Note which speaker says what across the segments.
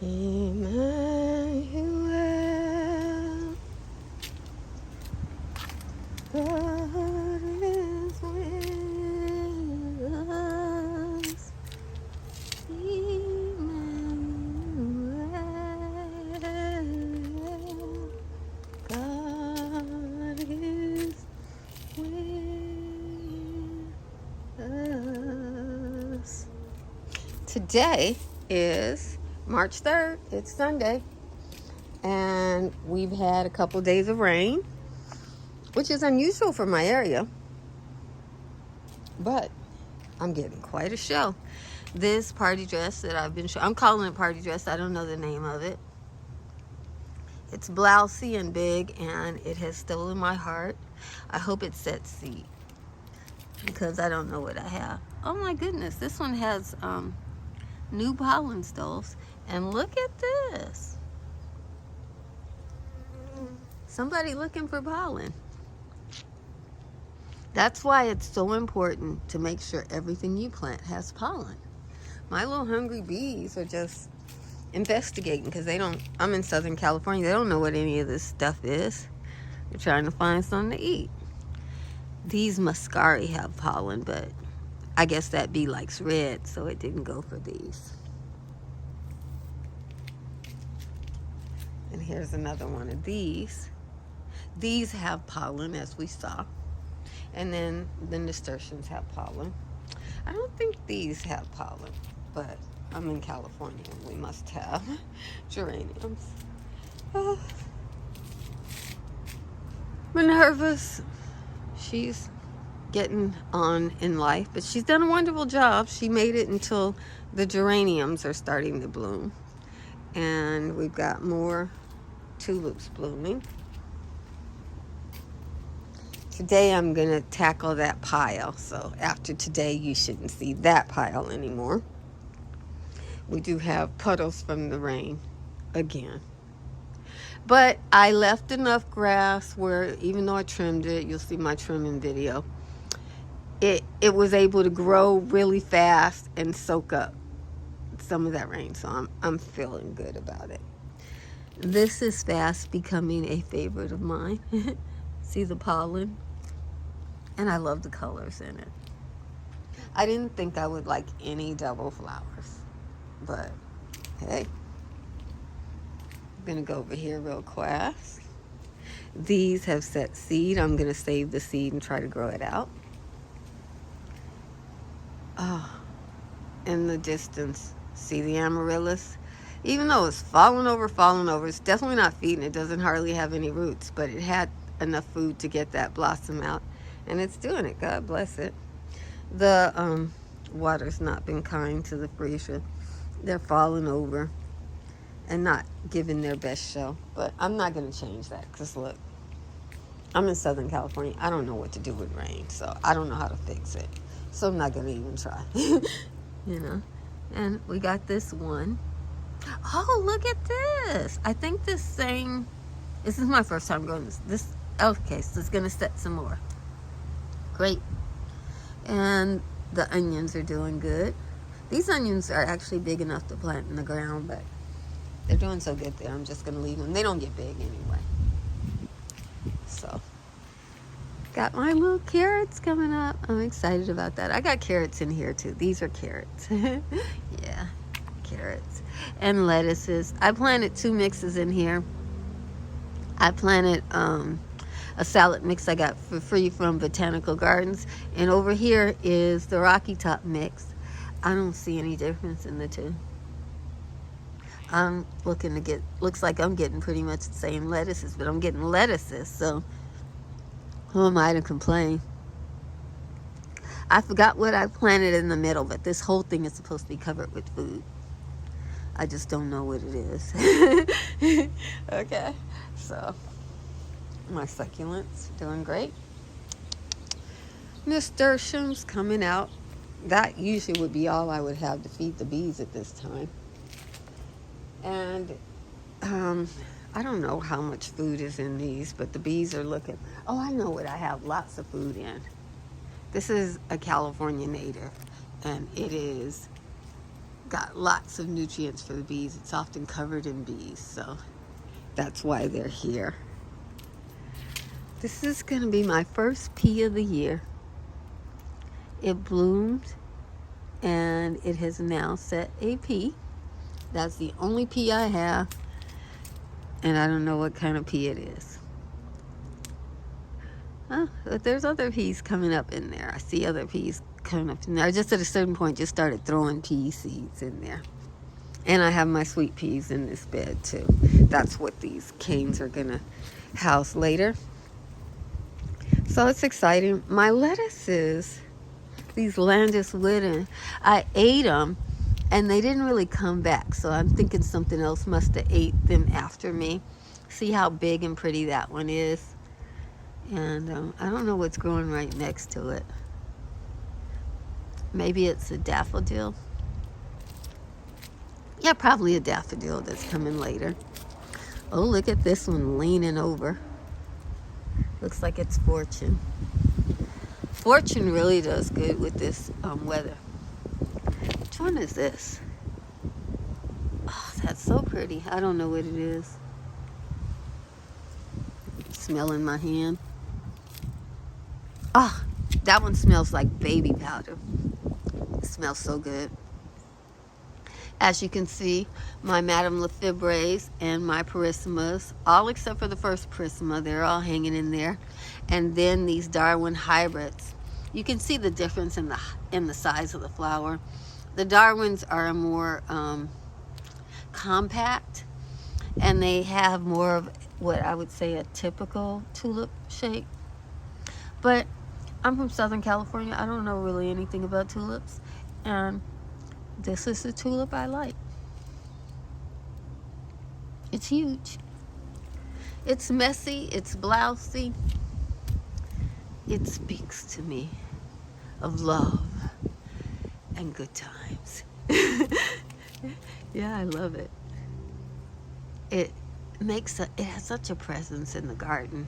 Speaker 1: Emmanuel, God is with us. Emmanuel, God is with us. Today is March 3rd. It's Sunday. And we've had a couple days of rain, which is unusual for my area. But I'm getting quite a show. This party dress that I've been showing, I'm calling it party dress. I don't know the name of it. It's blousey and big, and it has stolen my heart. I hope it sets seed because I don't know what I have. Oh my goodness, this one has new pollen stoles. And look at this. Somebody looking for pollen. That's why it's so important to make sure everything you plant has pollen. My little hungry bees are just investigating because I'm in Southern California. They don't know what any of this stuff is. They're trying to find something to eat. These muscari have pollen, but I guess that bee likes red, so it didn't go for these. And here's another one of these. These have pollen, as we saw. And then the nasturtiums have pollen. I don't think these have pollen, but I'm in California and we must have geraniums. Minerva's, she's getting on in life, but she's done a wonderful job. She made it until the geraniums are starting to bloom. And we've got more tulips blooming. Today I'm going to tackle that pile. So after today, you shouldn't see that pile anymore. We do have puddles from the rain again. But I left enough grass where even though I trimmed it, you'll see my trimming video, it was able to grow really fast and soak up some of that rain. So I'm feeling good about it. This is fast becoming a favorite of mine. See the pollen? And I love the colors in it. I didn't think I would like any double flowers. But, hey. I'm going to go over here real fast. These have set seed. I'm going to save the seed and try to grow it out. Oh, in the distance, see the amaryllis? Even though it's falling over, it's definitely not feeding. It doesn't hardly have any roots, but it had enough food to get that blossom out. And it's doing it. God bless it. The water's not been kind to the freesia. They're falling over and not giving their best show. But I'm not going to change that because, look, I'm in Southern California. I don't know what to do with rain, so I don't know how to fix it. So I'm not going to even try. You know? And we got this one. Oh, look at this. I think this is my first time growing this. Okay, so it's going to set some more. Great. And the onions are doing good. These onions are actually big enough to plant in the ground, but they're doing so good there. I'm just going to leave them. They don't get big anyway. So, got my little carrots coming up. I'm excited about that. I got carrots in here too. These are carrots. Yeah, carrots. And lettuces. I planted 2 mixes in here. I planted a salad mix I got for free from Botanical Gardens. And over here is the Rocky Top mix. I don't see any difference in the two. I'm looking to looks like I'm getting pretty much the same lettuces, but I'm getting lettuces, so who am I to complain? I forgot what I planted in the middle, but this whole thing is supposed to be covered with food. I just don't know what it is. Okay, so my succulents doing great. Nasturtiums coming out. That usually would be all I would have to feed the bees at this time. And I don't know how much food is in these, but the bees are looking. Oh, I know what I have lots of food in. This is a California native, and it is got lots of nutrients for the bees. It's often covered in bees, so that's why they're here. This is going to be my first pea of the year. It bloomed and it has now set a pea. That's the only pea I have, and I don't know what kind of pea it is. But there's other peas coming up in there. I see other peas coming up in there. I just at a certain point just started throwing pea seeds in there. And I have my sweet peas in this bed too. That's what these canes are gonna house later. So it's exciting. My lettuces, these Landis Whitten, I ate them and they didn't really come back. So I'm thinking something else must have ate them after me. See how big and pretty that one is? And I don't know what's growing right next to it. Maybe it's a daffodil. Yeah, probably a daffodil that's coming later. Oh, look at this one leaning over. Looks like it's Fortune. Fortune really does good with this weather. Which one is this? Oh, that's so pretty. I don't know what it is. Smelling my hand. Ah, that one smells like baby powder. It smells so good. As you can see, my Madame Lefebvre's and my Perissemas, all except for the first Perissima, they're all hanging in there. And then these Darwin hybrids. You can see the difference in the size of the flower. The Darwins are more compact, and they have more of what I would say a typical tulip shape. But I'm from Southern California. I don't know really anything about tulips, and this is the tulip I like. It's huge. It's messy. It's blousy. It speaks to me of love and good times. Yeah, I love it. It has such a presence in the garden.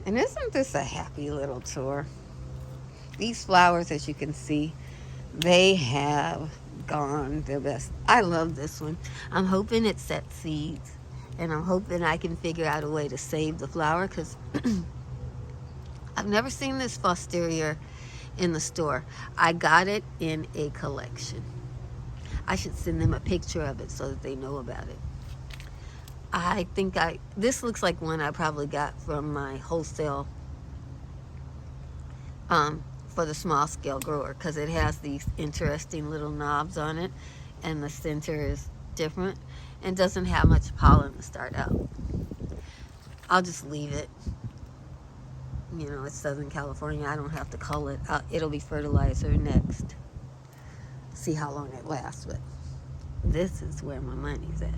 Speaker 1: And isn't this a happy little tour? These flowers, as you can see, they have gone their best. I love this one. I'm hoping it sets seeds, and I'm hoping I can figure out a way to save the flower, because I've never seen this Fosteria in the store. I got it in a collection. I should send them a picture of it so that they know about it. I think this looks like one I probably got from my wholesale for the small scale grower, because it has these interesting little knobs on it, and the center is different and doesn't have much pollen to start out. I'll just leave it. You know, it's Southern California. I don't have to cull it. It'll be fertilizer next. See how long it lasts. But this is where my money's at.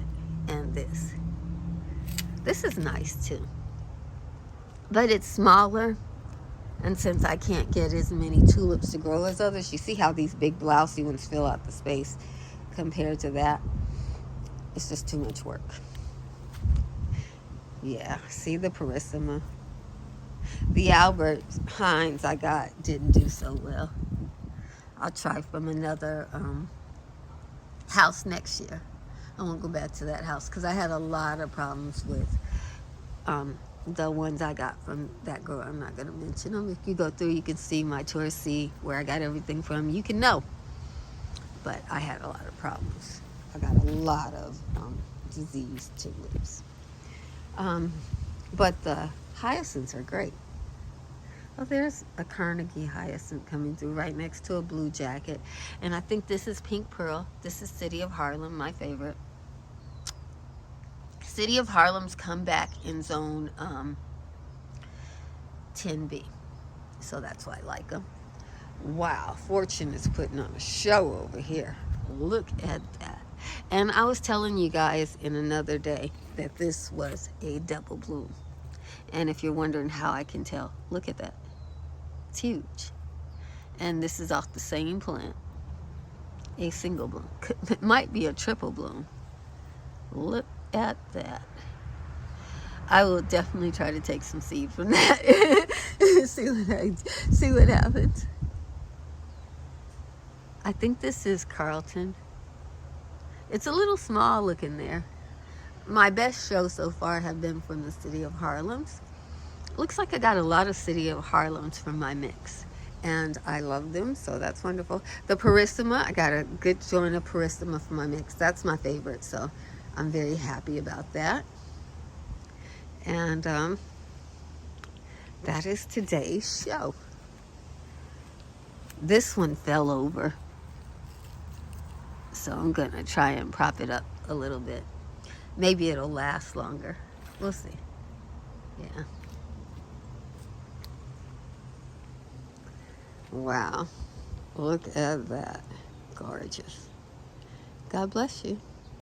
Speaker 1: And this is nice too, but it's smaller, and since I can't get as many tulips to grow as others, you see how these big blousy ones fill out the space compared to that. It's just too much work. Yeah, see the Perissima. The Albert Hines I got didn't do so well. I'll try from another house next year. I won't go back to that house because I had a lot of problems with the ones I got from that girl. I'm not going to mention them. If you go through, you can see my tour, see where I got everything from. You can know. But I had a lot of problems. I got a lot of diseased tulips. But the hyacinths are great. Oh, there's a Carnegie hyacinth coming through right next to a blue jacket. And I think this is Pink Pearl. This is City of Harlem, my favorite. City of Harlem's come back in zone 10B. So that's why I like them. Wow, Fortune is putting on a show over here. Look at that. And I was telling you guys in another day that this was a double bloom. And if you're wondering how I can tell, look at that. It's huge. And this is off the same plant. A single bloom. It might be a triple bloom. Look at that. I will definitely try to take some seed from that. see what happens. I think this is Carlton. It's a little small looking there. My best shows so far have been from the city of Harlem's. Looks like I got a lot of city of Harlem's from my mix. And I love them, so that's wonderful. The Parissima, I got a good joint of Parissima from my mix. That's my favorite, so I'm very happy about that. And that is today's show. This one fell over, so I'm going to try and prop it up a little bit. Maybe it'll last longer. We'll see. Yeah. Wow. Look at that. Gorgeous. God bless you.